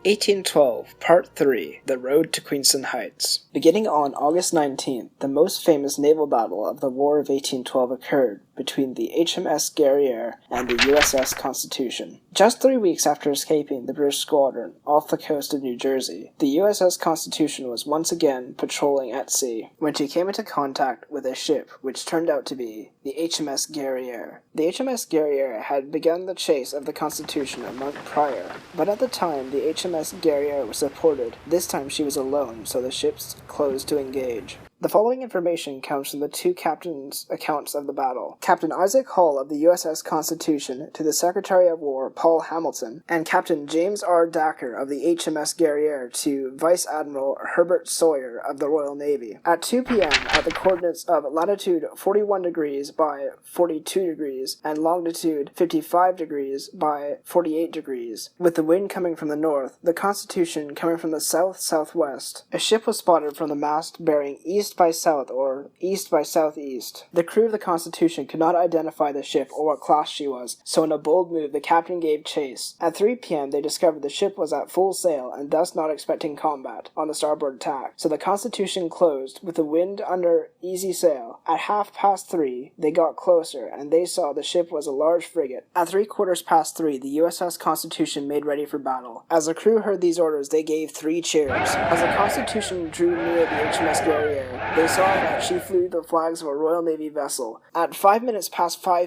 1812, Part 3, The Road to Queenston Heights. Beginning on August 19th, the most famous naval battle of the War of 1812 occurred between the HMS Guerier and the USS Constitution. Just 3 weeks after escaping the British squadron off the coast of New Jersey, the USS Constitution was once again patrolling at sea when she came into contact with a ship which turned out to be the HMS Guerier. The HMS Guerier had begun the chase of the Constitution a month prior, but at the time the HMS Guerier was supported. This time she was alone, so the ships closed to engage. The following information comes from the two captains' accounts of the battle. Captain Isaac Hull of the USS Constitution to the Secretary of War Paul Hamilton, and Captain James R. Dacker of the HMS Guerrier to Vice Admiral Herbert Sawyer of the Royal Navy. At 2 p.m. at the coordinates of latitude 41 degrees by 42 degrees and longitude 55 degrees by 48 degrees, with the wind coming from the north, the Constitution coming from the south-southwest, a ship was spotted from the mast bearing east by south or east by southeast. The crew of the Constitution could not identify the ship or what class she was, so in a bold move the captain gave chase. At 3 p.m. they discovered the ship was at full sail and thus not expecting combat on the starboard tack, so the Constitution closed with the wind under easy sail. At 3:30 they got closer and they saw the ship was a large frigate. At 3:15 the USS Constitution made ready for battle. As the crew heard these orders they gave 3 cheers. As the Constitution drew near the HMS Guerrier, they saw that she flew the flags of a Royal Navy vessel. At 5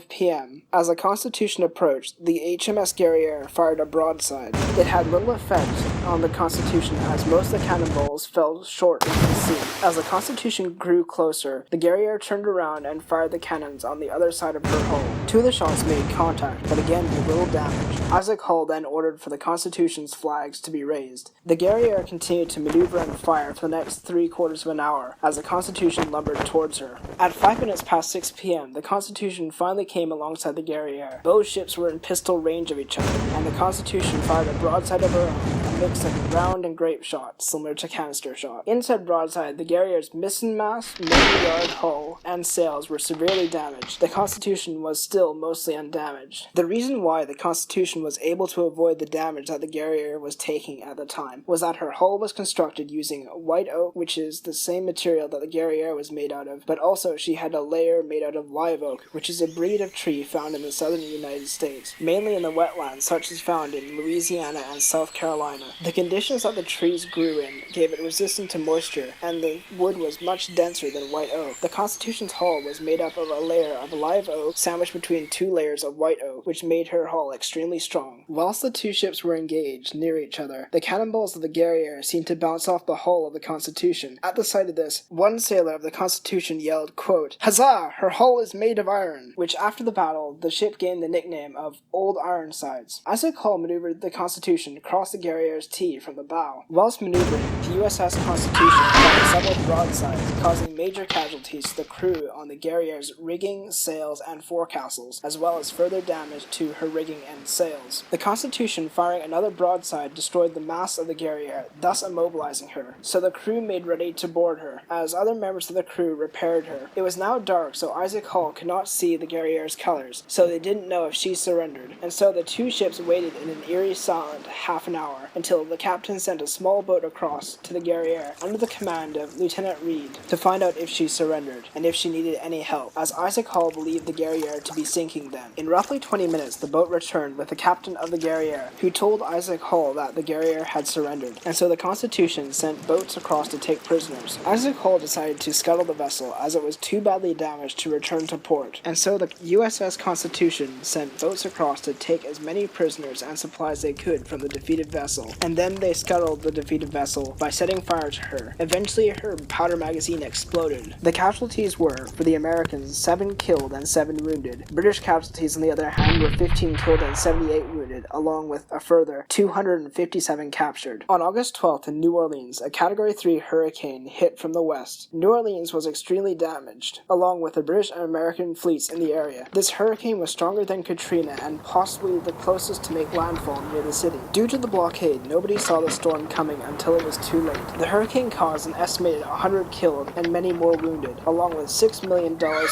p.m, as the Constitution approached, the HMS Guerrier fired a broadside. It had little effect on the Constitution as most of the cannonballs fell short into the sea. As the Constitution grew closer, the Guerrier turned around and fired the cannons on the other side of her hull. 2 of the shots made contact, but again did little damage. Isaac Hull then ordered for the Constitution's flags to be raised. The Guerrier continued to maneuver and fire for the next 3/4 of an hour as the Constitution lumbered towards her. At 6 p.m, the Constitution finally came alongside the Guerrier. Both ships were in pistol range of each other, and the Constitution fired a broadside of her own, a mix of round and grape shot, similar to canister shot. Inside broadside, the Guerrier's mizzenmast, main-yard, hull, and sails were severely damaged. The Constitution was still mostly undamaged. The reason why the Constitution was able to avoid the damage that the Guerrier was taking at the time was that her hull was constructed using white oak, which is the same material that the Guerrier was made out of, but also she had a layer made out of live oak, which is a breed of tree found in the southern United States, mainly in the wetlands such as found in Louisiana and South Carolina. The conditions that the trees grew in gave it resistant to moisture, and the wood was much denser than white oak. The Constitution's hull was made up of a layer of live oak sandwiched between 2 layers of white oak, which made her hull extremely strong. Whilst the 2 ships were engaged near each other, the cannonballs of the Guerrier seemed to bounce off the hull of the Constitution. At the sight of this, one sailor of the Constitution yelled, quote, "Huzzah! Her hull is made of iron," which after the battle, the ship gained the nickname of Old Ironsides. Isaac Hull maneuvered the Constitution across the Guerrier's T from the bow. Whilst maneuvering, the USS Constitution fired several broadsides, causing major casualties to the crew on the Guerrier's rigging, sails, and forecastles, as well as further damage to her rigging and sails. The Constitution firing another broadside destroyed the masts of the Guerrier, thus immobilizing her, so the crew made ready to board her, as other members of the crew repaired her. It was now dark, so Isaac Hull could not see the Guerrier's colors, so they didn't know if she surrendered, and so the 2 ships waited in an eerie silent half an hour, until the captain sent a small boat across to the Guerrier under the command of Lieutenant Reed to find out if she surrendered, and if she needed any help, as Isaac Hull believed the Guerrier to be sinking then. In roughly 20 minutes the boat returned with the captain of the Guerrier, who told Isaac Hull that the Guerrier had surrendered, and so the Constitution sent boats across to take prisoners. Isaac Hull decided to scuttle the vessel as it was too badly damaged to return to port, and so the USS Constitution sent boats across to take as many prisoners and supplies they could from the defeated vessel, and then they scuttled the defeated vessel by setting fire to her. Eventually her powder magazine exploded. The casualties were, for the Americans, 7 killed and 7 wounded. British casualties on the other hand were 15 killed and 78 wounded, along with a further 257 captured. On August 12th in New Orleans, a Category 3 hurricane hit from the west. New Orleans was extremely damaged, along with the British and American fleets in the area. This hurricane was stronger than Katrina and possibly the closest to make landfall near the city. Due to the blockade, nobody saw the storm coming until it was too late. The hurricane caused an estimated 100 killed and many more wounded, along with $6 million in damage.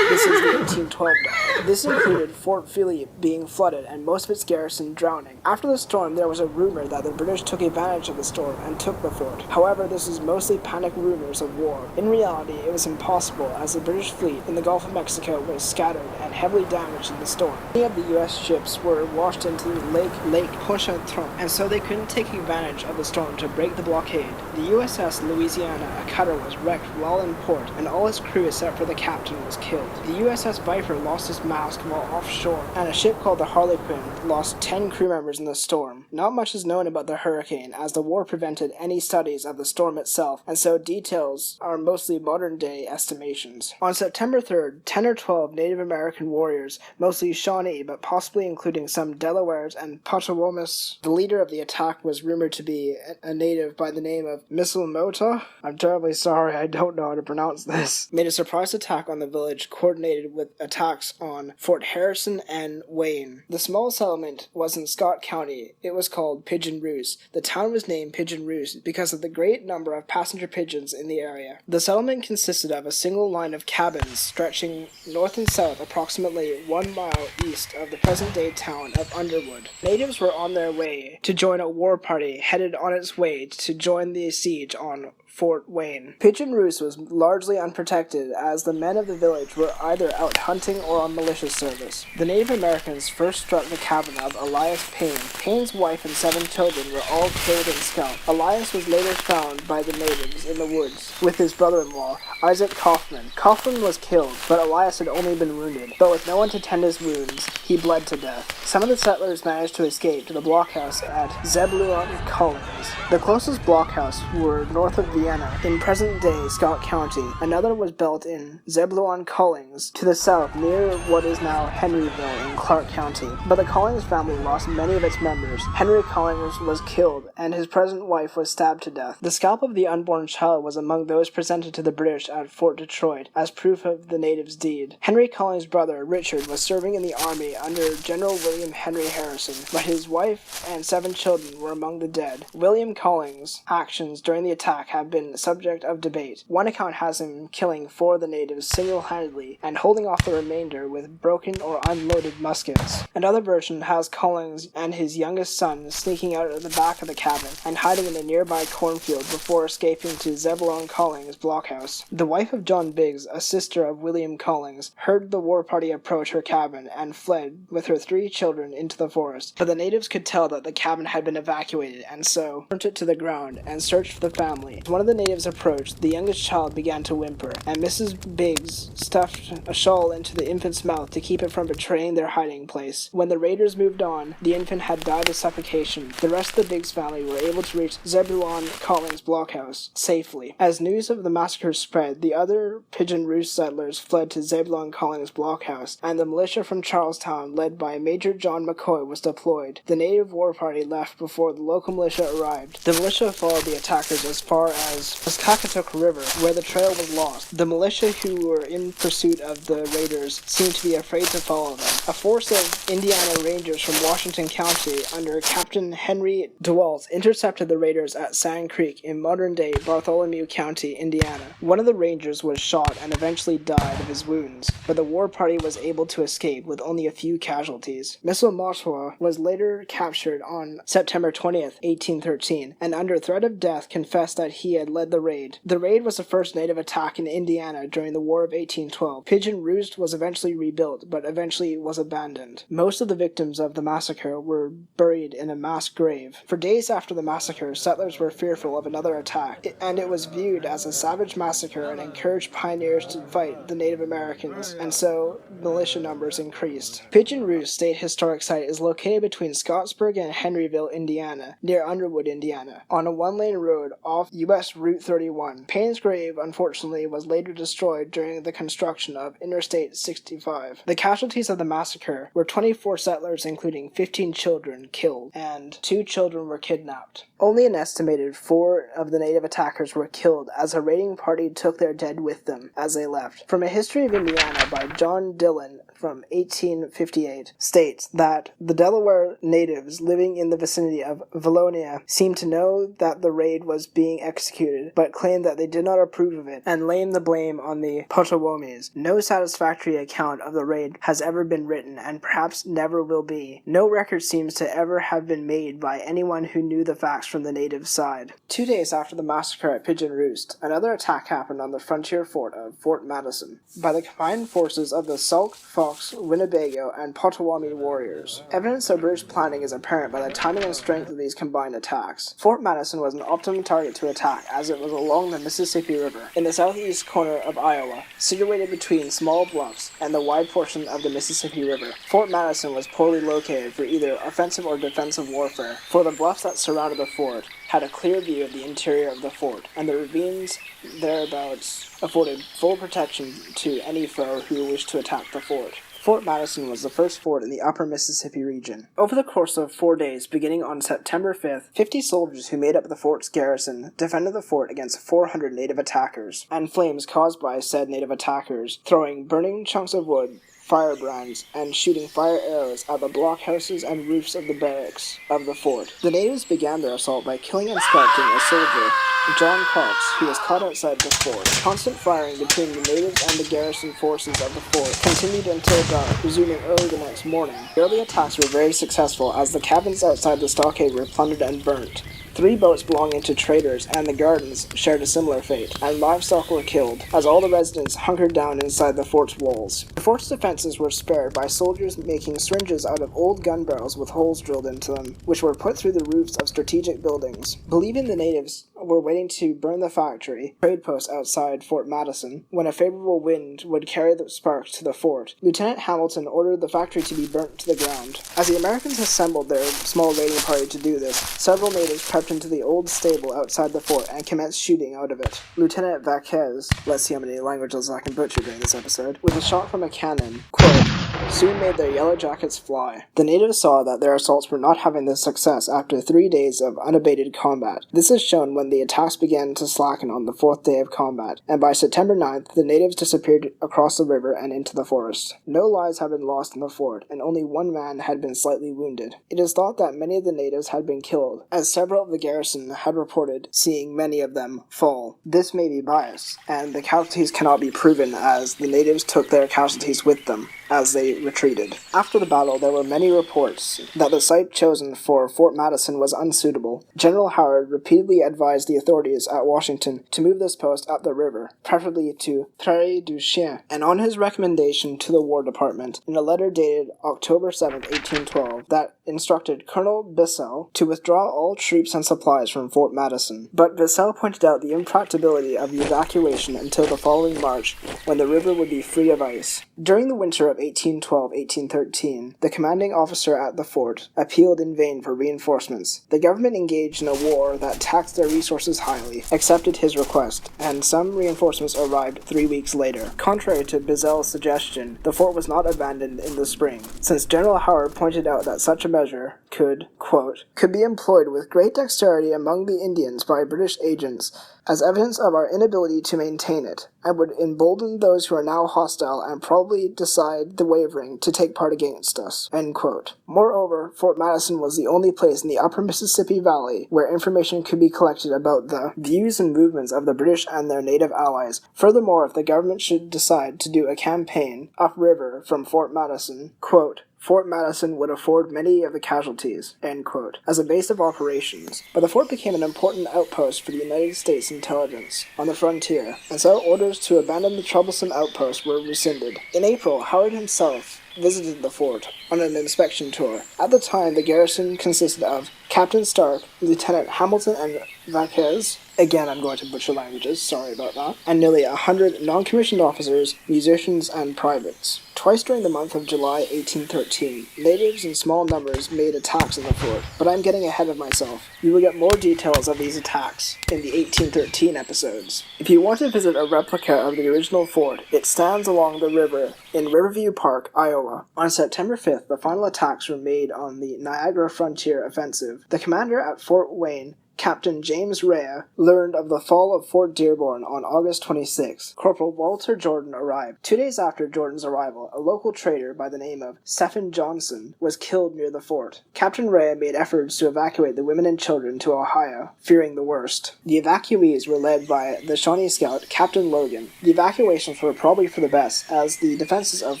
This is the 1812 dollar. This included Fort Philip being flooded and most of its its garrison drowning. After the storm, there was a rumor that the British took advantage of the storm and took the fort. However, this was mostly panic rumors of war. In reality, it was impossible, as the British fleet in the Gulf of Mexico was scattered and heavily damaged in the storm. Many of the U.S. ships were washed into Lake Pontchartrain, and so they couldn't take advantage of the storm to break the blockade. The USS Louisiana, a cutter, was wrecked while in port, and all its crew except for the captain was killed. The USS Viper lost its mast while offshore, and a ship called the Harlequin lost 10 crew members in the storm. Not much is known about the hurricane, as the war prevented any studies of the storm itself, and so details are mostly modern-day estimations. On September 3rd, 10 or 12 Native American warriors, mostly Shawnee, but possibly including some Delawares and Potawatomis. The leader of the attack was rumored to be a native by the name of Misselmota. I'm terribly sorry, I don't know how to pronounce this. Made a surprise attack on the village, coordinated with attacks on Fort Harrison and Wayne. The small settlement was in Scott County. It was called Pigeon Roost. The town was named Pigeon Roost because of the great number of passenger pigeons in the area. The settlement consisted of a single line of cabins stretching north and south approximately 1 mile east of the present-day town of Underwood. Natives were on their way to join a war party headed on its way to join the siege on Fort Wayne. Pigeon Roost was largely unprotected, as the men of the village were either out hunting or on militia service. The Native Americans first struck the cabin of Elias Payne. Payne's wife and 7 children were all killed and scalped. Elias was later found by the natives in the woods with his brother-in-law, Isaac Kaufman. Kaufman was killed, but Elias had only been wounded. But with no one to tend his wounds, he bled to death. Some of the settlers managed to escape to the blockhouse at Zebulon Collins. The closest blockhouse were north of Vienna, in present-day Scott County. Another was built in Zebulon Collins, to the south, near what is now Henryville in Clark County. But the Collins family lost many of its members. Henry Collins was killed, and his present wife was stabbed to death. The scalp of the unborn child was among those presented to the British at Fort Detroit as proof of the natives' deed. Henry Collins' brother, Richard, was serving in the army under General William Henry Harrison, but his wife and 7 children were among the dead. William Collins' actions during the attack have been subject of debate. One account has him killing 4 of the natives single-handedly and holding off the remainder with broken or unloaded muskets. Another version has Collins and his youngest son sneaking out of the back of the cabin and hiding in a nearby cornfield before escaping to Zebulon Collins' blockhouse. The wife of John Biggs, a sister of William Collins, heard the war party approach her cabin and fled with her 3 children into the forest, but the natives could tell that the cabin had been evacuated and so burnt it to the ground and searched for the family. One of the natives approached, the youngest child began to whimper, and Mrs. Biggs stuffed a shawl into the infant's mouth to keep it from betraying their hiding place. When the raiders moved on, the infant had died of suffocation. The rest of the Biggs family were able to reach Zebulon Collins' blockhouse safely. As news of the massacre spread, the other Pigeon Roost settlers fled to Zebulon Collins' blockhouse, and the militia from Charlestown, led by Major John McCoy, was deployed. The native war party left before the local militia arrived. The militia followed the attackers as far as Cacatook River, where the trail was lost. The militia who were in pursuit of the raiders seemed to be afraid to follow them. A force of Indiana Rangers from Washington County under Captain Henry DeWalt intercepted the raiders at Sand Creek in modern-day Bartholomew County, Indiana. One of the rangers was shot and eventually died of his wounds, but the war party was able to escape with only a few casualties. Misselmota was later captured on September 20th, 1813, and under threat of death confessed that he had led the raid. The raid was the first native attack in Indiana during the War of 1812. Pigeon Roost was eventually rebuilt, but eventually was abandoned. Most of the victims of the massacre were buried in a mass grave. For days after the massacre, settlers were fearful of another attack, and it was viewed as a savage massacre and encouraged pioneers to fight the Native Americans, and so militia numbers increased. Pigeon Roost State Historic Site is located between Scottsburg and Henryville, Indiana, near Underwood, Indiana, on a 1-lane road off U.S. Route 31. Payne's grave, unfortunately, was later destroyed during the construction of Interstate 65. The casualties of the massacre were 24 settlers, including 15 children, killed, and 2 children were kidnapped. Only an estimated 4 of the native attackers were killed, as a raiding party took their dead with them as they left. From A History of Indiana by John Dillon from 1858 states that the Delaware natives living in the vicinity of Valonia seemed to know that the raid was being executed executed, but claimed that they did not approve of it and laid the blame on the Potawatomis. No satisfactory account of the raid has ever been written, and perhaps never will be. No record seems to ever have been made by anyone who knew the facts from the native side. 2 days after the massacre at Pigeon Roost, another attack happened on the frontier fort of Fort Madison by the combined forces of the Sauk, Fox, Winnebago, and Potawatomi warriors. Evidence of British planning is apparent by the timing and strength of these combined attacks. Fort Madison was an optimum target to attack as it was along the Mississippi River, in the southeast corner of Iowa, situated between small bluffs and the wide portion of the Mississippi River. Fort Madison was poorly located for either offensive or defensive warfare, for the bluffs that surrounded the fort had a clear view of the interior of the fort, and the ravines thereabouts afforded full protection to any foe who wished to attack the fort. Fort Madison was the first fort in the upper Mississippi region. Over the course of 4 days, beginning on September 5th, 50 soldiers who made up the fort's garrison defended the fort against 400 native attackers, and flames caused by said native attackers, throwing burning chunks of wood, firebrands, and shooting fire arrows at the blockhouses and roofs of the barracks of the fort. The natives began their assault by killing and scalping a soldier, John Cox, who was caught outside the fort. Constant firing between the natives and the garrison forces of the fort continued until dark, resuming early the next morning. The early attacks were very successful as the cabins outside the stockade were plundered and burnt. 3 boats belonging to traders and the gardens shared a similar fate, and livestock were killed, as all the residents hunkered down inside the fort's walls. The fort's defenses were spared by soldiers making syringes out of old gun barrels with holes drilled into them, which were put through the roofs of strategic buildings. Believing the natives were waiting to burn the factory, trade post outside Fort Madison, when a favorable wind would carry the sparks to the fort, Lieutenant Hamilton ordered the factory to be burnt to the ground. As the Americans assembled their small raiding party to do this, several natives crept into the old stable outside the fort and commenced shooting out of it. Lieutenant Vasquez, let's see how many languages I can butcher during this episode, with a shot from a cannon, quote, soon made their yellow jackets fly. The natives saw that their assaults were not having this success after 3 days of unabated combat. This is shown when the attacks began to slacken on the 4th day of combat, and by September 9th, the natives disappeared across the river and into the forest. No lives had been lost in the fort, and only 1 man had been slightly wounded. It is thought that many of the natives had been killed, as several of the garrison had reported seeing many of them fall. This may be biased, and the casualties cannot be proven as the natives took their casualties with them as they retreated. After the battle, there were many reports that the site chosen for Fort Madison was unsuitable. General Howard repeatedly advised the authorities at Washington to move this post up the river, preferably to Prairie du Chien, and on his recommendation to the War Department, in a letter dated October 7, 1812, that instructed Colonel Bissell to withdraw all troops and supplies from Fort Madison. But Bissell pointed out the impracticability of the evacuation until the following March, when the river would be free of ice. During the winter of 1812-1813, the commanding officer at the fort appealed in vain for reinforcements. The government engaged in a war that taxed their resources highly, accepted his request, and some reinforcements arrived 3 weeks later. Contrary to Bissell's suggestion, the fort was not abandoned in the spring, since General Howard pointed out that such a measure could, quote, could be employed with great dexterity among the Indians by British agents as evidence of our inability to maintain it, and would embolden those who are now hostile and probably decide the wavering to take part against us, end quote. Moreover, Fort Madison was the only place in the upper Mississippi Valley where information could be collected about the views and movements of the British and their native allies. Furthermore, if the government should decide to do a campaign upriver from Fort Madison, quote, Fort Madison would afford many of the casualties, end quote, as a base of operations, but the fort became an important outpost for the United States intelligence on the frontier, and so orders to abandon the troublesome outpost were rescinded. In April, Howard himself visited the fort on an inspection tour. At the time, the garrison consisted of Captain Stark, Lieutenant Hamilton and Vasquez, again I'm going to butcher languages, sorry about that, and nearly 100 non-commissioned officers, musicians, and privates. Twice during the month of July 1813, natives in small numbers made attacks on the fort, but I'm getting ahead of myself. You will get more details of these attacks in the 1813 episodes. If you want to visit a replica of the original fort, it stands along the river in Riverview Park, Iowa. On September 5th, the final attacks were made on the Niagara Frontier Offensive. The commander at Fort Wayne, Captain James Rea, learned of the fall of Fort Dearborn on August 26. Corporal Walter Jordan arrived. 2 days after Jordan's arrival, a local trader by the name of Stephen Johnson was killed near the fort. Captain Rea made efforts to evacuate the women and children to Ohio, fearing the worst. The evacuees were led by the Shawnee Scout, Captain Logan. The evacuations were probably for the best, as the defenses of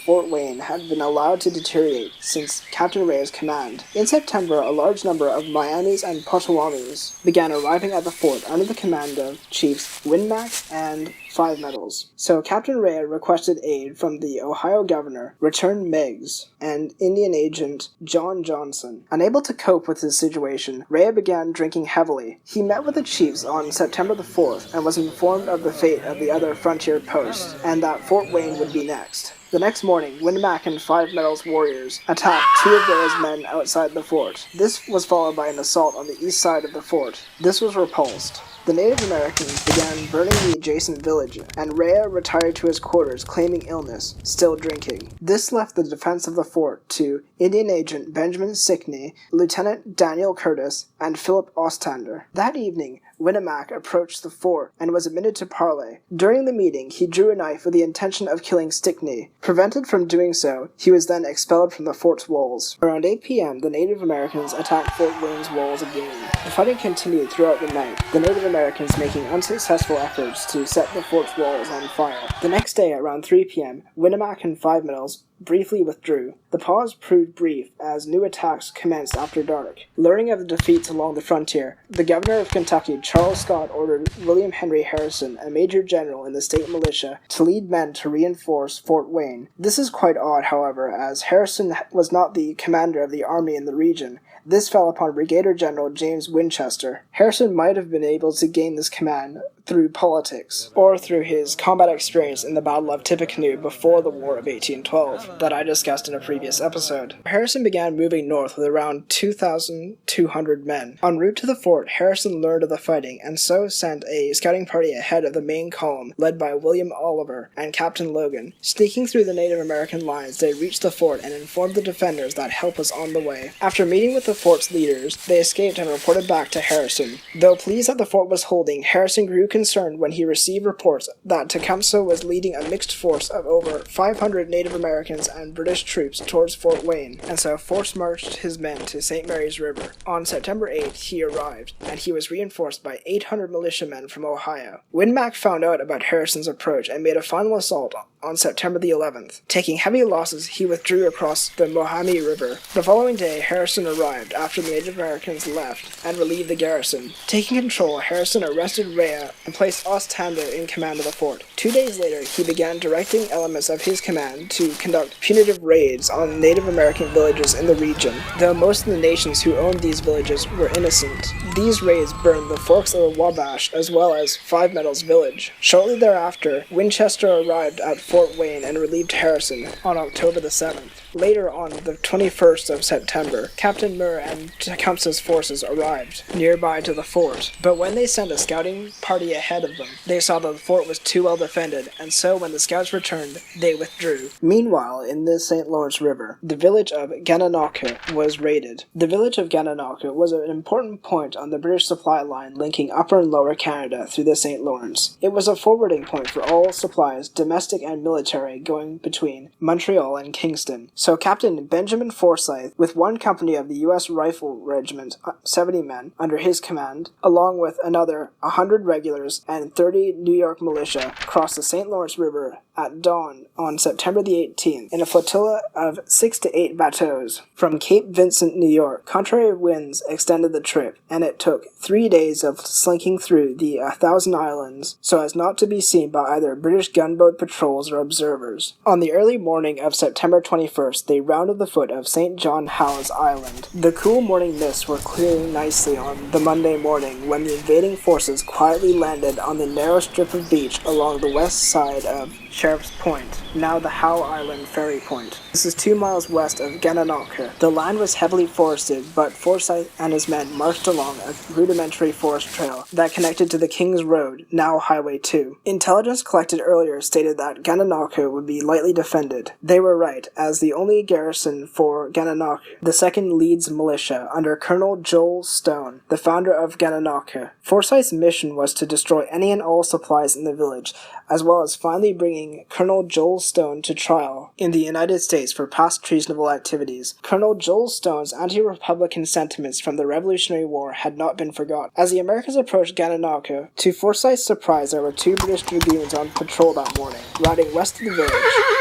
Fort Wayne had been allowed to deteriorate since Captain Rea's command. In September, a large number of Miamis and Potawatomis began arriving at the fort under the command of Chiefs Winmax and Five Medals. So Captain Rea requested aid from the Ohio governor, Return Meigs, and Indian agent John Johnson. Unable to cope with his situation, Rea began drinking heavily. He met with the chiefs on September the 4th and was informed of the fate of the other frontier posts, and that Fort Wayne would be next. The next morning, Winmac and Five Medals warriors attacked 2 of Rea's men outside the fort. This was followed by an assault on the east side of the fort. This was repulsed. The Native Americans began burning the adjacent village, and Rea retired to his quarters claiming illness, still drinking. This left the defense of the fort to Indian agent Benjamin Sickney, Lieutenant Daniel Curtis, and Philip Ostrander. That evening, Winamac approached the fort and was admitted to parley. During the meeting, he drew a knife with the intention of killing Stickney. Prevented from doing so, he was then expelled from the fort's walls. Around 8 p.m., the Native Americans attacked Fort Wayne's walls again. The fighting continued throughout the night, the Native Americans making unsuccessful efforts to set the fort's walls on fire. The next day, around 3 p.m., Winamac and Five Medals briefly withdrew. The pause proved brief as new attacks commenced after dark. Learning of the defeats along the frontier, the governor of Kentucky, Charles Scott, ordered William Henry Harrison, a major general in the state militia, to lead men to reinforce Fort Wayne. This is quite odd, however, as Harrison was not the commander of the army in the region. This fell upon Brigadier General James Winchester. Harrison might have been able to gain this command through politics, or through his combat experience in the Battle of Tippecanoe before the War of 1812, that I discussed in a previous episode. Harrison began moving north with around 2,200 men. En route to the fort, Harrison learned of the fighting, and so sent a scouting party ahead of the main column, led by William Oliver and Captain Logan. Sneaking through the Native American lines, they reached the fort and informed the defenders that help was on the way. After meeting with the fort's leaders, they escaped and reported back to Harrison. Though pleased that the fort was holding, Harrison grew concerned when he received reports that Tecumseh was leading a mixed force of over 500 Native Americans and British troops towards Fort Wayne, and so force-marched his men to St. Mary's River. On September 8th, he arrived, and he was reinforced by 800 militiamen from Ohio. Winmac found out about Harrison's approach and made a final assault on September the 11th. Taking heavy losses, he withdrew across the Mohami River. The following day, Harrison arrived after the Native Americans left and relieved the garrison. Taking control, Harrison arrested Rea and placed Ostrander in command of the fort. 2 days later, he began directing elements of his command to conduct punitive raids on Native American villages in the region, though most of the nations who owned these villages were innocent. These raids burned the Forks of the Wabash as well as Five Medals village. Shortly thereafter, Winchester arrived at Fort Wayne and relieved Harrison on October the 7th. Later on the 21st of September, Captain Murr and Tecumseh's forces arrived nearby to the fort, but when they sent a scouting party ahead of them, they saw that the fort was too well defended, and so when the scouts returned, they withdrew. Meanwhile, in the St. Lawrence River, the village of Gananoque was raided. The village of Gananoque was an important point on the British supply line linking Upper and Lower Canada through the St. Lawrence. It was a forwarding point for all supplies, domestic and military, going between Montreal and Kingston. So Captain Benjamin Forsyth, with one company of the U.S. Rifle Regiment, 70 men, under his command, along with another 100 regulars and 30 New York militia, crossed the St. Lawrence River at dawn on September the 18th in a flotilla of 6 to 8 bateaux from Cape Vincent, New York. Contrary winds extended the trip, and it took 3 days of slinking through the 1,000 islands so as not to be seen by either British gunboat patrols or observers. On the early morning of September 21st, they rounded the foot of St. John Howe's Island. The cool morning mists were clearing nicely on the Monday morning when the invading forces quietly landed on the narrow strip of beach along the west side of Sheriff's Point, now the Howe Island Ferry Point. This is 2 miles west of Gananoque. The land was heavily forested, but Forsyth and his men marched along a rudimentary forest trail that connected to the King's Road, now Highway 2. Intelligence collected earlier stated that Gananoque would be lightly defended. They were right, as the only garrison for Gananoque, the 2nd Leeds Militia, under Colonel Joel Stone, the founder of Gananoque. Forsyth's mission was to destroy any and all supplies in the village, as well as finally bringing Colonel Joel Stone to trial in the United States for past treasonable activities. Colonel Joel Stone's anti-Republican sentiments from the Revolutionary War had not been forgotten. As the Americans approached Gananoque, to Forsyth's surprise there were 2 British dragoons on patrol that morning, riding west of the village.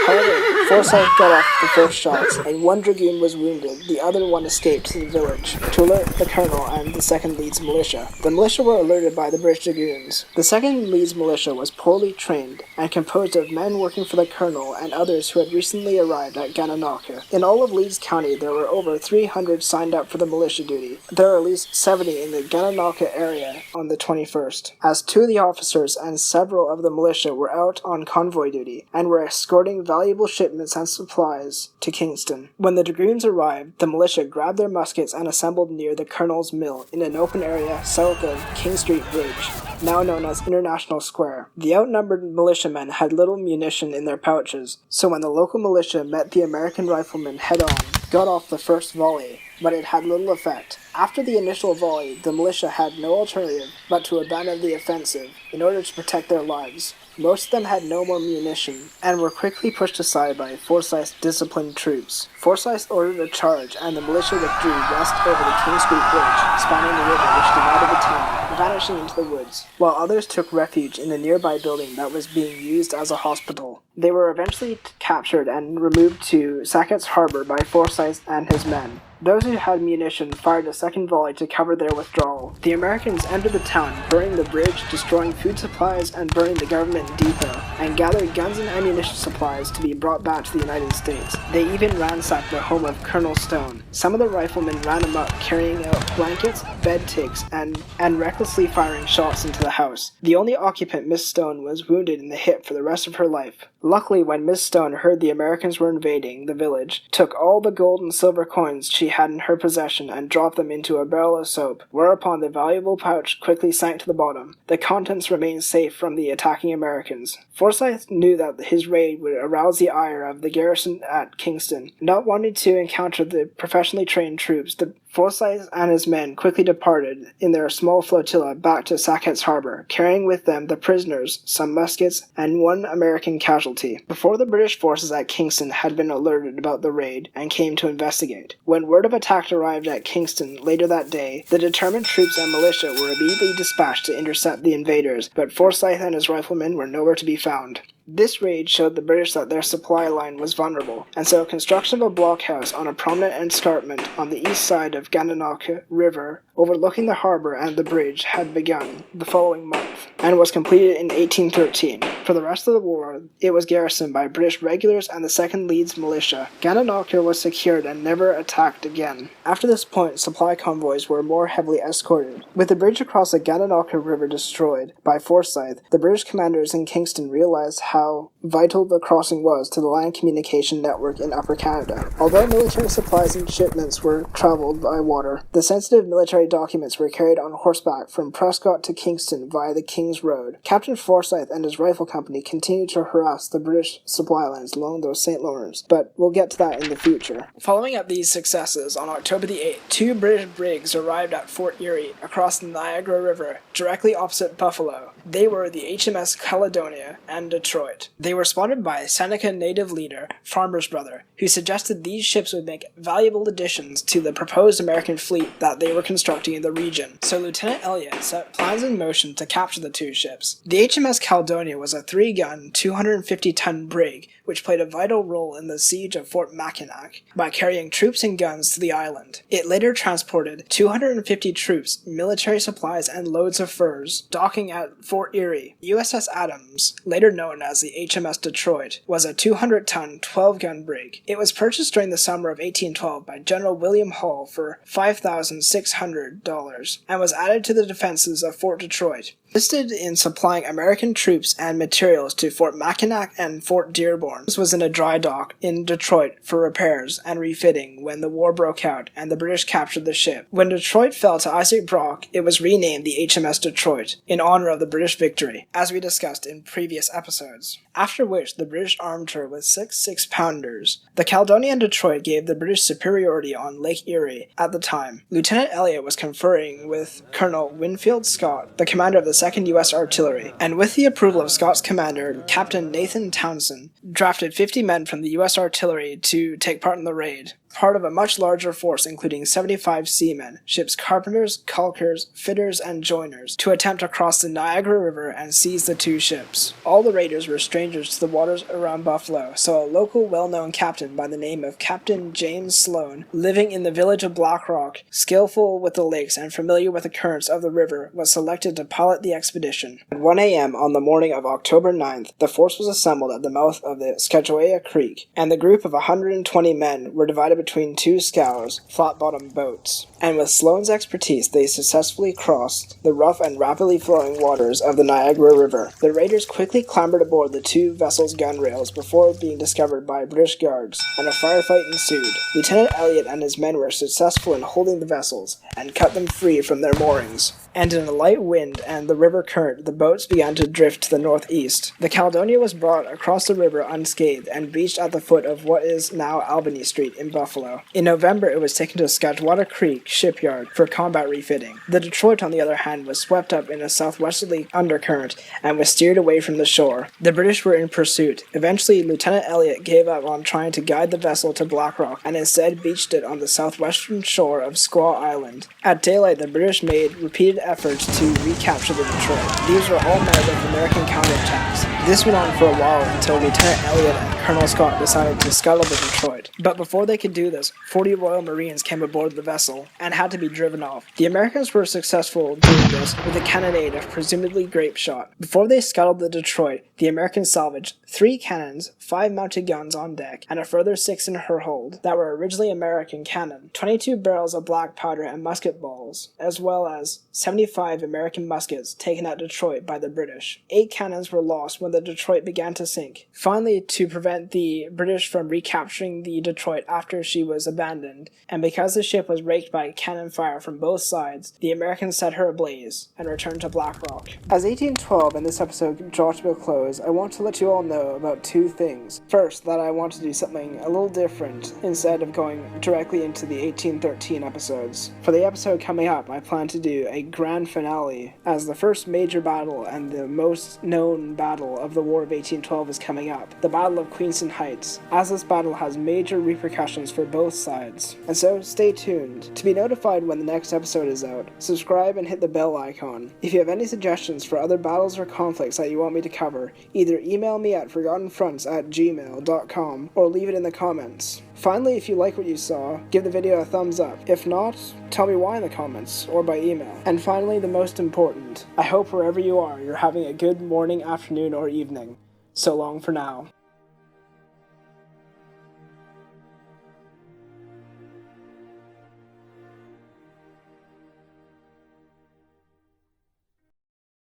However, Forsyth got off the first shots, and 1 dragoon was wounded, the other one escaped to the village, to alert the colonel and the 2nd Leeds Militia. The militia were alerted by the British dragoons. The 2nd Leeds Militia was poorly trained, and composed of men working for the colonel and others who had recently arrived at Gananoque. In all of Leeds County, there were over 300 signed up for the militia duty. There are at least 70 in the Gananoque area on the 21st, as 2 of the officers and several of the militia were out on convoy duty, and were escorting valuable shipments and supplies to Kingston. When the dragoons arrived, the militia grabbed their muskets and assembled near the colonel's mill in an open area south of King Street Bridge, now known as International Square. The outnumbered militiamen had little munition in their pouches, so when the local militia met the American riflemen head-on, got off the first volley, but it had little effect. After the initial volley, the militia had no alternative but to abandon the offensive in order to protect their lives. Most of them had no more munition, and were quickly pushed aside by Forsyth's disciplined troops. Forsyth ordered a charge, and the militia withdrew west over the King Street Bridge, spanning the river which divided the town, vanishing into the woods, while others took refuge in a nearby building that was being used as a hospital. They were eventually captured and removed to Sackett's Harbor by Forsyth and his men. Those who had munition fired a second volley to cover their withdrawal. The Americans entered the town, burning the bridge, destroying food supplies, and burning the government depot, and gathered guns and ammunition supplies to be brought back to the United States. They even ransacked the home of Colonel Stone. Some of the riflemen ran amok, carrying out blankets, bed ticks, and recklessly firing shots into the house. The only occupant, Miss Stone, was wounded in the hip for the rest of her life. Luckily, when Miss Stone heard the Americans were invading the village, took all the gold and silver coins she had in her possession and dropped them into a barrel of soap, whereupon the valuable pouch quickly sank to the bottom. The contents remained safe from the attacking Americans. Forsyth knew that his raid would arouse the ire of the garrison at Kingston. Not wanting to encounter the professionally trained troops, Forsyth and his men quickly departed in their small flotilla back to Sackett's Harbor, carrying with them the prisoners, some muskets, and 1 American casualty. Before the British forces at Kingston had been alerted about the raid and came to investigate. When word of attack arrived at Kingston later that day, the determined troops and militia were immediately dispatched to intercept the invaders, but Forsyth and his riflemen were nowhere to be found. This raid showed the British that their supply line was vulnerable, and so construction of a blockhouse on a prominent escarpment on the east side of Gananoque River, overlooking the harbor and the bridge, had begun the following month, and was completed in 1813. For the rest of the war, it was garrisoned by British regulars and the 2nd Leeds Militia. Gananoque was secured and never attacked again. After this point, supply convoys were more heavily escorted. With the bridge across the Gananoque River destroyed by Forsyth, the British commanders in Kingston realized how vital the crossing was to the land communication network in Upper Canada. Although military supplies and shipments were traveled by water, the sensitive military documents were carried on horseback from Prescott to Kingston via the King's Road. Captain Forsyth and his rifle company continued to harass the British supply lines along the St. Lawrence, but we'll get to that in the future. Following up these successes, on October the 8th, 2 British brigs arrived at Fort Erie across the Niagara River, directly opposite Buffalo. They were the HMS Caledonia and Detroit. They were spotted by Seneca native leader, Farmer's Brother, who suggested these ships would make valuable additions to the proposed American fleet that they were constructing in the region. So Lieutenant Elliott set plans in motion to capture the 2 ships. The HMS Caledonia was a 3-gun, 250-ton brig, which played a vital role in the siege of Fort Mackinac by carrying troops and guns to the island. It later transported 250 troops, military supplies, and loads of furs, docking at Fort Erie. USS Adams, later known as the HMS Detroit, was a 200-ton, 12-gun brig. It was purchased during the summer of 1812 by General William Hull for $5,600 $1,500 and was added to the defenses of Fort Detroit. Assisted in supplying American troops and materials to Fort Mackinac and Fort Dearborn. This was in a dry dock in Detroit for repairs and refitting when the war broke out and the British captured the ship. When Detroit fell to Isaac Brock, it was renamed the HMS Detroit in honor of the British victory, as we discussed in previous episodes. After which, the British armed her with 6 6-pounders. The Caledonia and Detroit gave the British superiority on Lake Erie at the time. Lieutenant Elliot was conferring with Colonel Winfield Scott, the commander of the 2nd U.S. Artillery, and with the approval of Scott's commander, Captain Nathan Townsend, drafted 50 men from the U.S. Artillery to take part in the raid. Part of a much larger force including 75 seamen, ship's carpenters, caulkers, fitters, and joiners, to attempt to cross the Niagara River and seize the 2 ships. All the raiders were strangers to the waters around Buffalo, so a local well-known captain by the name of Captain James Sloan, living in the village of Black Rock, skillful with the lakes and familiar with the currents of the river, was selected to pilot the expedition. At 1 a.m. on the morning of October 9th, the force was assembled at the mouth of the Skagway Creek, and the group of 120 men were divided between 2 scows, flat-bottomed boats, and with Sloan's expertise they successfully crossed the rough and rapidly flowing waters of the Niagara River. The raiders quickly clambered aboard the 2 vessels' gunrails before being discovered by British guards, and a firefight ensued. Lieutenant Elliot and his men were successful in holding the vessels, and cut them free from their moorings. And in a light wind and the river current, the boats began to drift to the northeast. The Caledonia was brought across the river unscathed and beached at the foot of what is now Albany Street in Buffalo. In November, it was taken to Scotchwater Creek shipyard for combat refitting. The Detroit, on the other hand, was swept up in a southwesterly undercurrent and was steered away from the shore. The British were in pursuit. Eventually, Lieutenant Elliot gave up on trying to guide the vessel to Black Rock and instead beached it on the southwestern shore of Squaw Island. At daylight, the British made repeated efforts to recapture the Detroit. These were all met with American counterattacks. This went on for a while until Lieutenant Elliot and Colonel Scott decided to scuttle the Detroit. But before they could do this, 40 Royal Marines came aboard the vessel and had to be driven off. The Americans were successful doing this with a cannonade of presumably grape shot. Before they scuttled the Detroit, the Americans salvaged 3 cannons, 5 mounted guns on deck, and a further 6 in her hold that were originally American cannon, 22 barrels of black powder and musket balls, as well as 75 American muskets taken at Detroit by the British. 8 cannons were lost when the Detroit began to sink. Finally, to prevent the British from recapturing the Detroit after she was abandoned, and because the ship was raked by cannon fire from both sides, the Americans set her ablaze and returned to Black Rock. As 1812 and this episode draw to a close, I want to let you all know about 2 things. First, that I want to do something a little different instead of going directly into the 1813 episodes. For the episode coming up, I plan to do a grand finale, as the first major battle and the most known battle of the War of 1812 is coming up, the Battle of Queenston Heights, as this battle has major repercussions for both sides. And so, stay tuned. To be notified when the next episode is out, subscribe and hit the bell icon. If you have any suggestions for other battles or conflicts that you want me to cover, either email me at forgottenfronts@gmail.com or leave it in the comments. Finally, if you like what you saw, give the video a thumbs up. If not, tell me why in the comments or by email. And finally, the most important, I hope wherever you are, you're having a good morning, afternoon, or evening. So long for now.